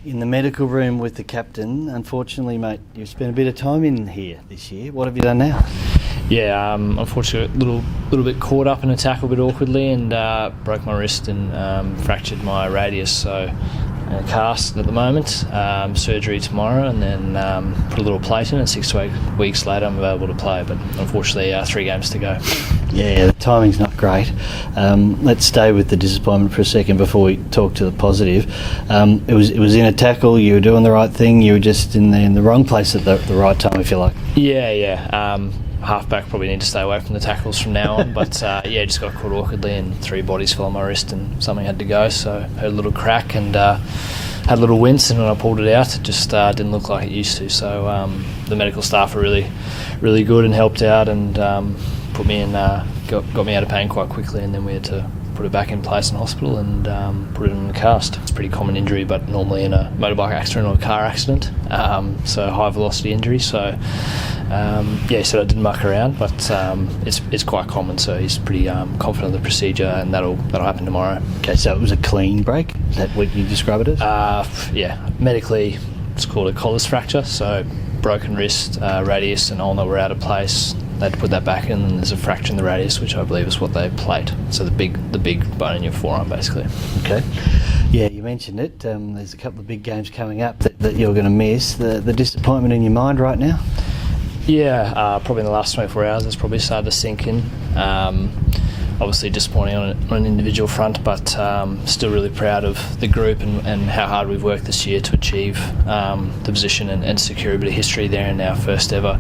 in the medical room with the captain. Unfortunately, mate, you've spent a bit of time in here this year. What have you done now? Yeah, unfortunately, a little bit caught up in a tackle a bit awkwardly and broke my wrist and fractured my radius. So in a cast at the moment, surgery tomorrow, and then put a little plate in, and 6 to 8 weeks later I'm available to play. But unfortunately, 3 games to go. Yeah, the timing's not great. Let's stay with the disappointment for a second before we talk to the positive. It was in a tackle. You were doing the right thing. You were just in the wrong place at the right time, if you like. Yeah. Halfback probably need to stay away from the tackles from now on, but just got caught awkwardly and 3 bodies fell on my wrist and something had to go, so heard a little crack and had a little wince, and when I pulled it out it just didn't look like it used to. So the medical staff are really good and helped out and put me in, got me out of pain quite quickly, and then we had to put it back in place in hospital and put it in a cast. It's a pretty common injury, but normally in a motorbike accident or a car accident, so high velocity injury. So he said I didn't muck around, but it's quite common, so he's pretty confident of the procedure, and that'll happen tomorrow. Okay, so it was a clean break? Is that what you describe it as? Medically it's called a colles fracture, so broken wrist, radius and ulna were out of place. They had to put that back in, and there's a fracture in the radius, which I believe is what they plate. So the big bone in your forearm, basically. Okay. Yeah, you mentioned it. There's a couple of big games coming up that you're going to miss. The disappointment in your mind right now? Yeah, probably in the last 24 hours it's probably started to sink in. Obviously disappointing on an individual front, but still really proud of the group and how hard we've worked this year to achieve the position and secure a bit of history there in our first ever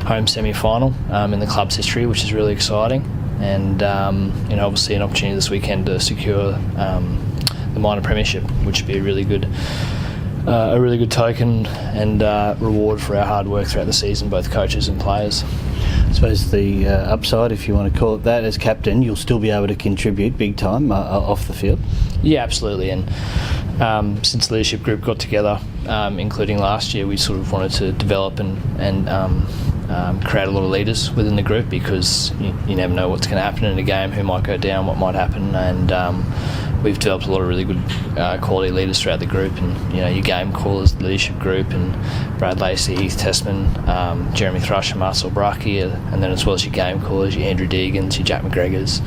home semi-final in the club's history, which is really exciting. And obviously an opportunity this weekend to secure the minor premiership, which would be a really good token and reward for our hard work throughout the season, both coaches and players. I suppose the upside, if you want to call it that, as captain, you'll still be able to contribute big time off the field. Yeah, absolutely. And since the leadership group got together, including last year, we sort of wanted to develop and create a lot of leaders within the group, because you never know what's going to happen in a game, who might go down, what might happen, and we've developed a lot of really good quality leaders throughout the group, and your game callers, the leadership group, and Brad Lacey, Heath Tessman, Jeremy Thrush and Marcel Braki, and then as well as your game callers, your Andrew Deegans, your Jack McGregors,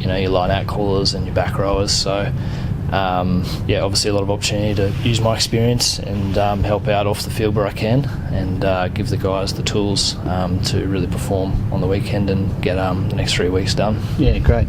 your line-out callers and your back rowers. So obviously a lot of opportunity to use my experience and help out off the field where I can, and give the guys the tools to really perform on the weekend and get the next 3 weeks done. Yeah, great.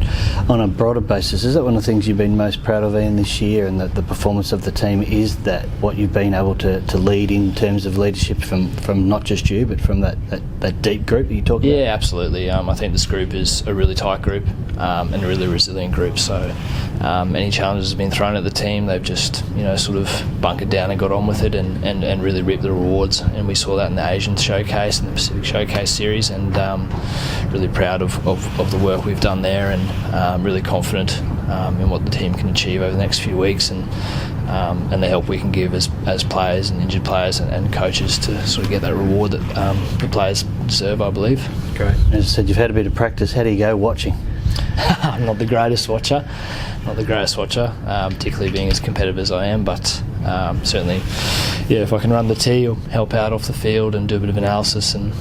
On a broader basis, is that one of the things you've been most proud of, Ian, this year, and that the performance of the team is that what you've been able to lead in terms of leadership from not just you, but from that deep group that you talked about? Yeah, absolutely. I think this group is a really tight group and a really resilient group, so any challenges have been thrown at the team, they've just sort of bunkered down and got on with it and really reaped the rewards. And we saw that in the Asian Showcase and the Pacific Showcase series, and really proud of the work we've done there, and really confident in what the team can achieve over the next few weeks, and the help we can give as players and injured players and coaches to sort of get that reward that the players deserve, I believe. Great. As I said, you've had a bit of practice. How do you go watching? I'm not the greatest watcher, particularly being as competitive as I am, but certainly, if I can run the tee or help out off the field and do a bit of analysis and,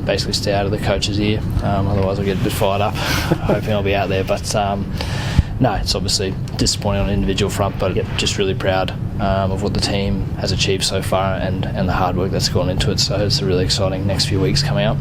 basically stay out of the coach's ear, otherwise I'll get a bit fired up, hoping I'll be out there. But no, it's obviously disappointing on an individual front, but just really proud of what the team has achieved so far and the hard work that's gone into it. So it's a really exciting next few weeks coming up.